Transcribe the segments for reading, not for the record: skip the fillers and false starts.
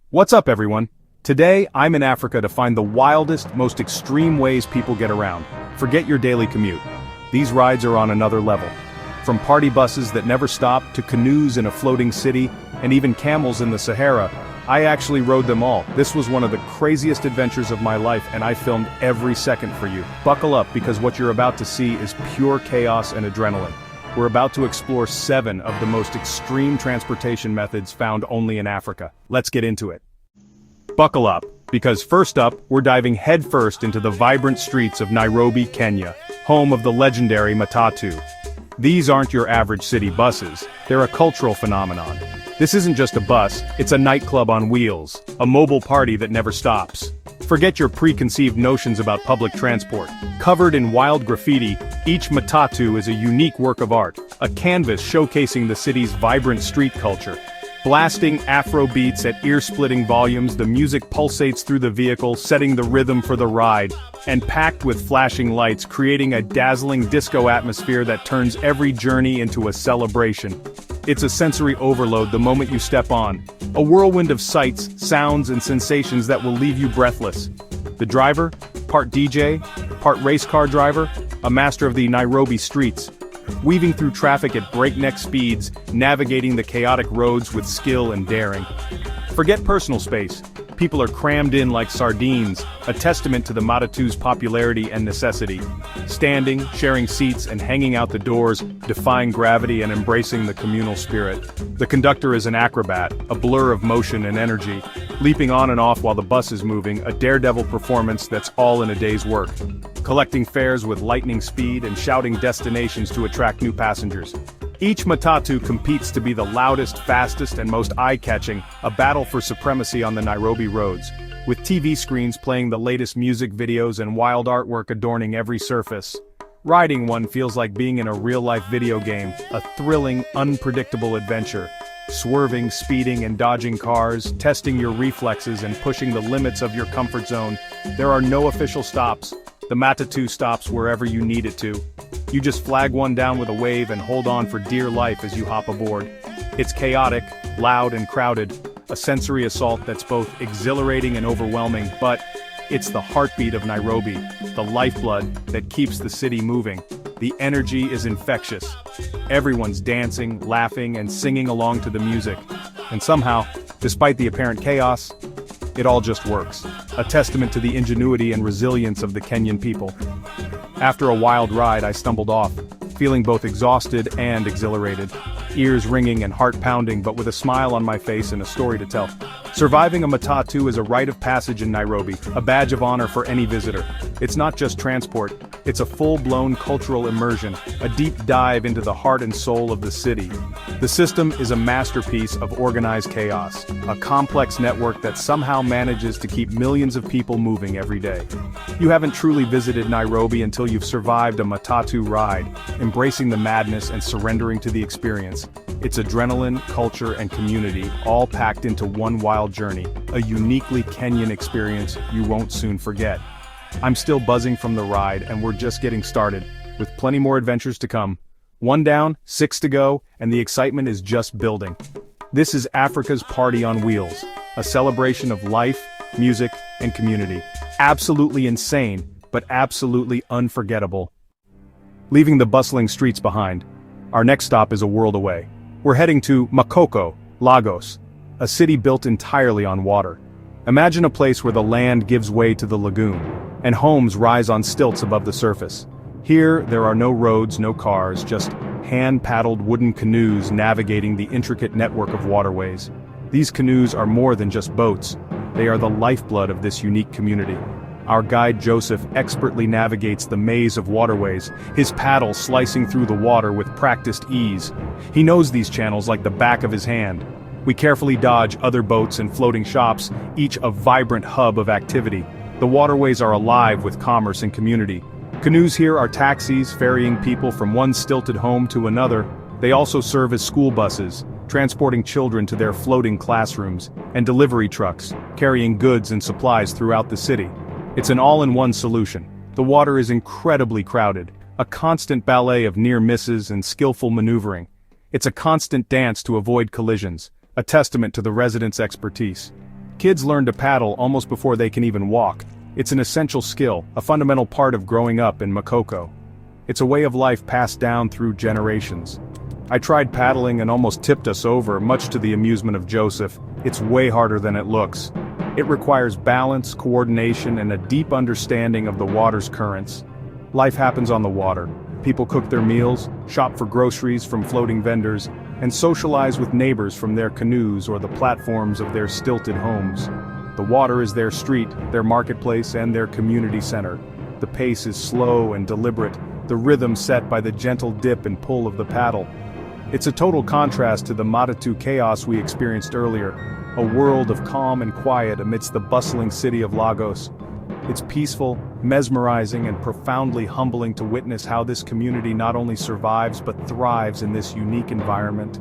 What's up, everyone? Today, I'm in Africa to find the wildest, most extreme ways people get around. Forget your daily commute. These rides are on another level. From party buses that never stop, to canoes in a floating city, and even camels in the Sahara, I actually rode them all. This was one of the craziest adventures of my life, and I filmed every second for you. Buckle up, because what you're about to see is pure chaos and adrenaline. We're about to explore 7 of the most extreme transportation methods found only in Africa. Let's get into it. Buckle up, because first up, we're diving headfirst into the vibrant streets of Nairobi, Kenya, home of the legendary matatu. These aren't your average city buses, they're a cultural phenomenon. This isn't just a bus, it's a nightclub on wheels, a mobile party that never stops. Forget your preconceived notions about public transport. Covered in wild graffiti, each matatu is a unique work of art, a canvas showcasing the city's vibrant street culture. Blasting Afro beats at ear-splitting volumes, the music pulsates through the vehicle, setting the rhythm for the ride, and packed with flashing lights, creating a dazzling disco atmosphere that turns every journey into a celebration. It's a sensory overload the moment you step on, a whirlwind of sights, sounds, and sensations that will leave you breathless. The driver, part DJ, part race car driver, a master of the Nairobi streets, weaving through traffic at breakneck speeds, navigating the chaotic roads with skill and daring. Forget personal space. People are crammed in like sardines, a testament to the matatu's popularity and necessity. Standing, sharing seats, and hanging out the doors, defying gravity and embracing the communal spirit. The conductor is an acrobat, a blur of motion and energy, leaping on and off while the bus is moving, a daredevil performance that's all in a day's work. Collecting fares with lightning speed and shouting destinations to attract new passengers. Each matatu competes to be the loudest, fastest, and most eye-catching, a battle for supremacy on the Nairobi roads, with TV screens playing the latest music videos and wild artwork adorning every surface. Riding one feels like being in a real-life video game, a thrilling, unpredictable adventure. Swerving, speeding, and dodging cars, testing your reflexes and pushing the limits of your comfort zone. There are no official stops. The matatu stops wherever you need it to. You just flag one down with a wave and hold on for dear life as you hop aboard. It's chaotic, loud, and crowded, a sensory assault that's both exhilarating and overwhelming, but it's the heartbeat of Nairobi, the lifeblood that keeps the city moving. The energy is infectious. Everyone's dancing, laughing, and singing along to the music. And somehow, despite the apparent chaos, it all just works, a testament to the ingenuity and resilience of the Kenyan people. After a wild ride, I stumbled off, feeling both exhausted and exhilarated, ears ringing and heart pounding, but with a smile on my face and a story to tell. Surviving a matatu is a rite of passage in Nairobi, a badge of honor for any visitor. It's not just transport, it's a full-blown cultural immersion, a deep dive into the heart and soul of the city. The system is a masterpiece of organized chaos, a complex network that somehow manages to keep millions of people moving every day. You haven't truly visited Nairobi until you've survived a matatu ride, embracing the madness and surrendering to the experience. It's adrenaline, culture, and community, all packed into one wild journey, a uniquely Kenyan experience you won't soon forget. I'm still buzzing from the ride, and we're just getting started, with plenty more adventures to come. 1 down, 6 to go, and the excitement is just building. This is Africa's Party on Wheels, a celebration of life, music, and community. Absolutely insane, but absolutely unforgettable. Leaving the bustling streets behind, our next stop is a world away. We're heading to Makoko, Lagos, a city built entirely on water. Imagine a place where the land gives way to the lagoon, and homes rise on stilts above the surface. Here, there are no roads, no cars, just hand-paddled wooden canoes navigating the intricate network of waterways. These canoes are more than just boats. They are the lifeblood of this unique community. Our guide Joseph expertly navigates the maze of waterways, his paddle slicing through the water with practiced ease. He knows these channels like the back of his hand. We carefully dodge other boats and floating shops, each a vibrant hub of activity. The waterways are alive with commerce and community. Canoes here are taxis, ferrying people from one stilted home to another. They also serve as school buses, transporting children to their floating classrooms, and delivery trucks, carrying goods and supplies throughout the city. It's an all-in-one solution. The water is incredibly crowded, a constant ballet of near misses and skillful maneuvering. It's a constant dance to avoid collisions, a testament to the residents' expertise. Kids learn to paddle almost before they can even walk. It's an essential skill, a fundamental part of growing up in Makoko. It's a way of life passed down through generations. I tried paddling and almost tipped us over, much to the amusement of Joseph. It's way harder than it looks. It requires balance, coordination, and a deep understanding of the water's currents. Life happens on the water. People cook their meals, shop for groceries from floating vendors, and socialize with neighbors from their canoes or the platforms of their stilted homes. The water is their street, their marketplace, and their community center. The pace is slow and deliberate, the rhythm set by the gentle dip and pull of the paddle. It's a total contrast to the Matatu chaos we experienced earlier, a world of calm and quiet amidst the bustling city of Lagos. It's peaceful, mesmerizing, and profoundly humbling to witness how this community not only survives but thrives in this unique environment.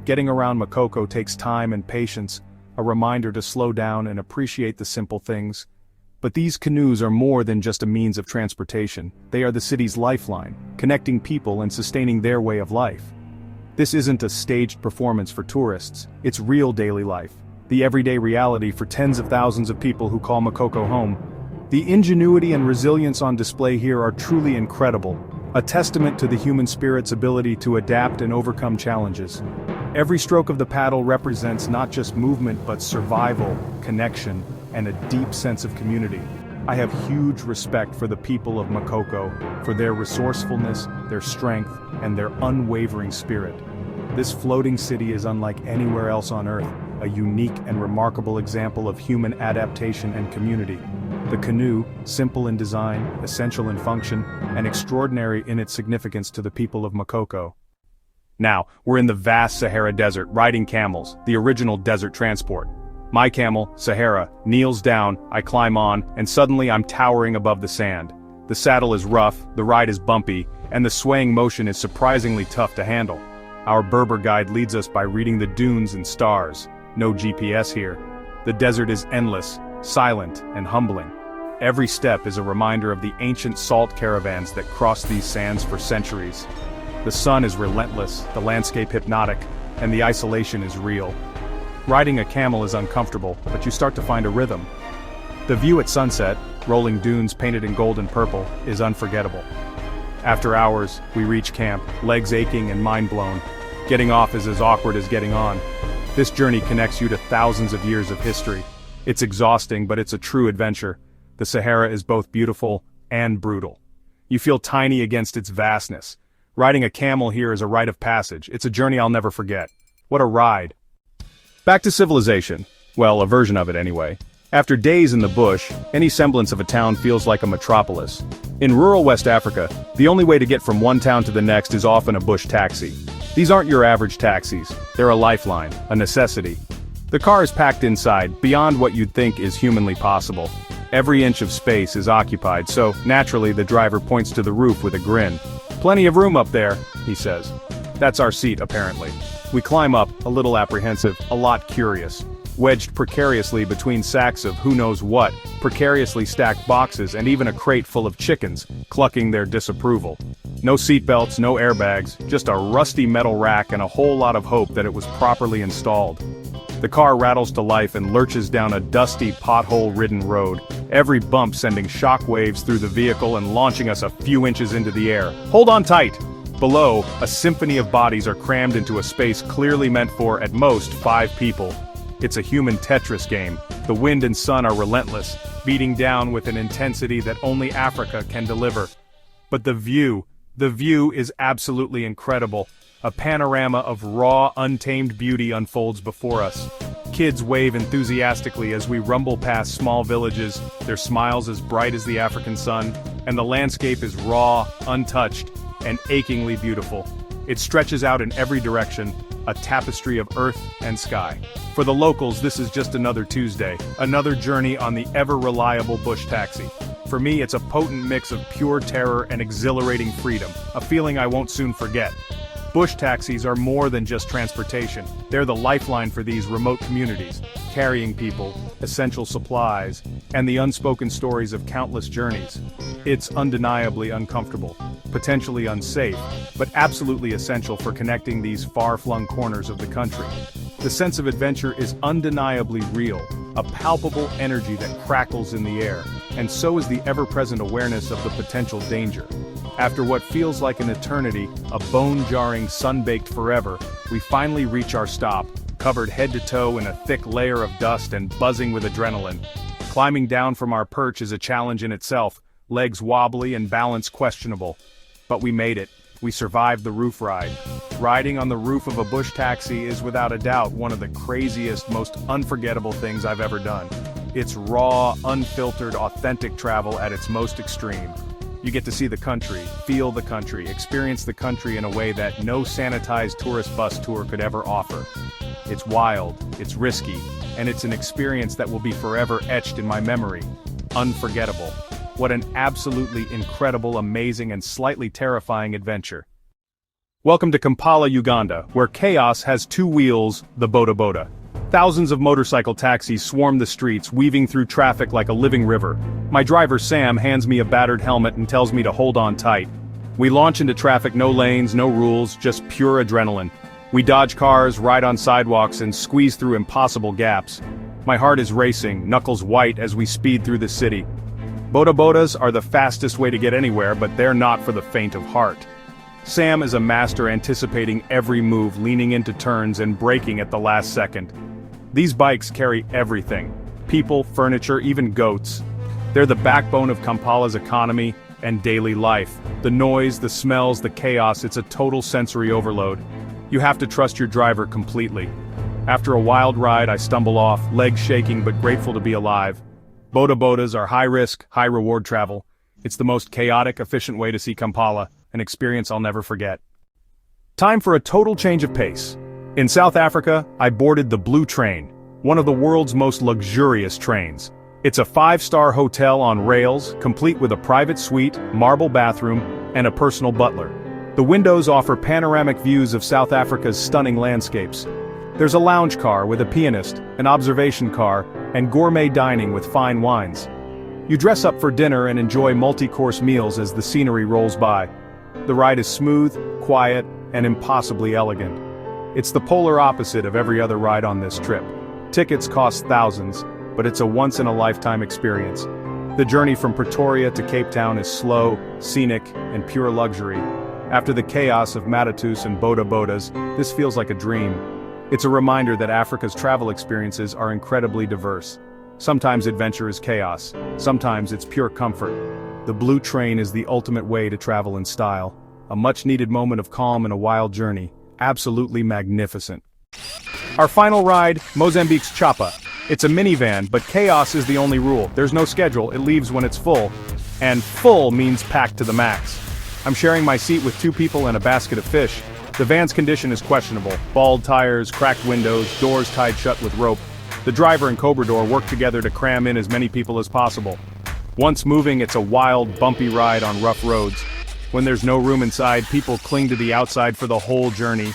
Getting around Makoko takes time and patience, a reminder to slow down and appreciate the simple things. But these canoes are more than just a means of transportation. They are the city's lifeline, connecting people and sustaining their way of life. This isn't a staged performance for tourists, it's real daily life, the everyday reality for tens of thousands of people who call Makoko home. The ingenuity and resilience on display here are truly incredible, a testament to the human spirit's ability to adapt and overcome challenges. Every stroke of the paddle represents not just movement but survival, connection, and a deep sense of community. I have huge respect for the people of Makoko, for their resourcefulness, their strength, and their unwavering spirit. This floating city is unlike anywhere else on Earth, a unique and remarkable example of human adaptation and community. The canoe, simple in design, essential in function, and extraordinary in its significance to the people of Makoko. Now, we're in the vast Sahara Desert, riding camels, the original desert transport. My camel, Sahara, kneels down, I climb on, and suddenly I'm towering above the sand. The saddle is rough, the ride is bumpy, and the swaying motion is surprisingly tough to handle. Our Berber guide leads us by reading the dunes and stars. No GPS here. The desert is endless, silent, and humbling. Every step is a reminder of the ancient salt caravans that crossed these sands for centuries. The sun is relentless, the landscape hypnotic, and the isolation is real. Riding a camel is uncomfortable, but you start to find a rhythm. The view at sunset, rolling dunes painted in gold and purple, is unforgettable. After hours, we reach camp, legs aching and mind blown. Getting off is as awkward as getting on. This journey connects you to thousands of years of history. It's exhausting, but it's a true adventure. The Sahara is both beautiful and brutal. You feel tiny against its vastness. Riding a camel here is a rite of passage. It's a journey I'll never forget. What a ride. Back to civilization. Well, a version of it anyway. After days in the bush, any semblance of a town feels like a metropolis. In rural West Africa, the only way to get from one town to the next is often a bush taxi. These aren't your average taxis. They're a lifeline, a necessity. The car is packed inside, beyond what you'd think is humanly possible. Every inch of space is occupied, so, naturally, the driver points to the roof with a grin. "Plenty of room up there," he says. That's our seat, apparently. We climb up, a little apprehensive, a lot curious. Wedged precariously between sacks of who knows what, precariously stacked boxes, and even a crate full of chickens, clucking their disapproval. No seatbelts, no airbags, just a rusty metal rack and a whole lot of hope that it was properly installed. The car rattles to life and lurches down a dusty, pothole-ridden road, every bump sending shockwaves through the vehicle and launching us a few inches into the air. Hold on tight! Below, a symphony of bodies are crammed into a space clearly meant for, at most, 5 people. It's a human Tetris game. The wind and sun are relentless, beating down with an intensity that only Africa can deliver. But the view is absolutely incredible. A panorama of raw, untamed beauty unfolds before us. Kids wave enthusiastically as we rumble past small villages, their smiles as bright as the African sun, and the landscape is raw, untouched, and achingly beautiful. It stretches out in every direction, a tapestry of earth and sky. For the locals, this is just another Tuesday, another journey on the ever-reliable bush taxi. For me, it's a potent mix of pure terror and exhilarating freedom, a feeling I won't soon forget. Bush taxis are more than just transportation. They're the lifeline for these remote communities, carrying people, essential supplies, and the unspoken stories of countless journeys. It's undeniably uncomfortable, potentially unsafe, but absolutely essential for connecting these far-flung corners of the country. The sense of adventure is undeniably real, a palpable energy that crackles in the air, and so is the ever-present awareness of the potential danger. After what feels like an eternity, a bone-jarring, sun-baked forever, we finally reach our stop, covered head to toe in a thick layer of dust and buzzing with adrenaline. Climbing down from our perch is a challenge in itself, legs wobbly and balance questionable. But we made it. We survived the roof ride. Riding on the roof of a bush taxi is without a doubt one of the craziest, most unforgettable things I've ever done. It's raw, unfiltered, authentic travel at its most extreme. You get to see the country, feel the country, experience the country in a way that no sanitized tourist bus tour could ever offer. It's wild, it's risky, and it's an experience that will be forever etched in my memory. Unforgettable. What an absolutely incredible, amazing, and slightly terrifying adventure. Welcome to Kampala, Uganda, where chaos has two wheels, the Boda. Thousands of motorcycle taxis swarm the streets, weaving through traffic like a living river. My driver Sam hands me a battered helmet and tells me to hold on tight. We launch into traffic, no lanes, no rules, just pure adrenaline. We dodge cars, ride on sidewalks, and squeeze through impossible gaps. My heart is racing, knuckles white as we speed through the city. Bodas are the fastest way to get anywhere, but they're not for the faint of heart. Sam is a master anticipating every move, leaning into turns and braking at the last second. These bikes carry everything. People, furniture, even goats. They're the backbone of Kampala's economy and daily life. The noise, the smells, the chaos, it's a total sensory overload. You have to trust your driver completely. After a wild ride, I stumble off, legs shaking but grateful to be alive. Bodas are high-risk, high-reward travel. It's the most chaotic, efficient way to see Kampala, an experience I'll never forget. Time for a total change of pace. In South Africa, I boarded the Blue Train, one of the world's most luxurious trains. It's a 5-star hotel on rails, complete with a private suite, marble bathroom, and a personal butler. The windows offer panoramic views of South Africa's stunning landscapes. There's a lounge car with a pianist, an observation car, and gourmet dining with fine wines. You dress up for dinner and enjoy multi-course meals as the scenery rolls by. The ride is smooth, quiet, and impossibly elegant. It's the polar opposite of every other ride on this trip. Tickets cost thousands, but it's a once-in-a-lifetime experience. The journey from Pretoria to Cape Town is slow, scenic, and pure luxury. After the chaos of Matatus and Bodas, this feels like a dream. It's a reminder that Africa's travel experiences are incredibly diverse. Sometimes adventure is chaos, sometimes it's pure comfort. The Blue Train is the ultimate way to travel in style. A much-needed moment of calm in a wild journey. Absolutely magnificent. Our final ride, Mozambique's Chapa. It's a minivan, but chaos is the only rule. There's no schedule, it leaves when it's full. And full means packed to the max. I'm sharing my seat with 2 people and a basket of fish. The van's condition is questionable. Bald tires, cracked windows, doors tied shut with rope. The driver and cobrador work together to cram in as many people as possible. Once moving, it's a wild, bumpy ride on rough roads. When there's no room inside, people cling to the outside for the whole journey.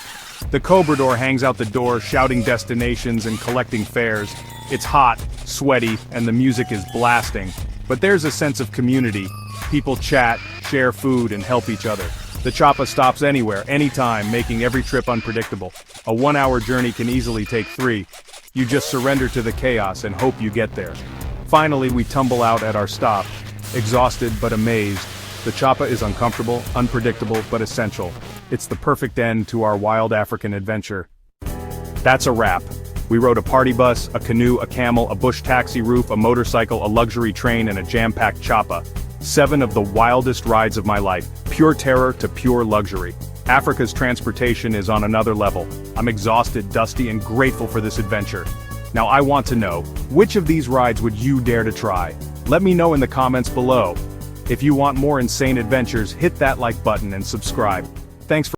The cobrador hangs out the door, shouting destinations and collecting fares. It's hot, sweaty, and the music is blasting. But there's a sense of community. People chat, share food, and help each other. The Chapa stops anywhere, anytime, making every trip unpredictable. A 1-hour journey can easily take 3. You just surrender to the chaos and hope you get there. Finally, we tumble out at our stop, exhausted but amazed. The Chapa is uncomfortable, unpredictable, but essential. It's the perfect end to our wild African adventure. That's a wrap. We rode a party bus, a canoe, a camel, a bush taxi roof, a motorcycle, a luxury train, and a jam-packed Chapa. 7 of the wildest rides of my life, pure terror to pure luxury. Africa's transportation is on another level. I'm exhausted, dusty, and grateful for this adventure. Now I want to know, which of these rides would you dare to try? Let me know in the comments below. If you want more insane adventures, hit that like button and subscribe. Thanks for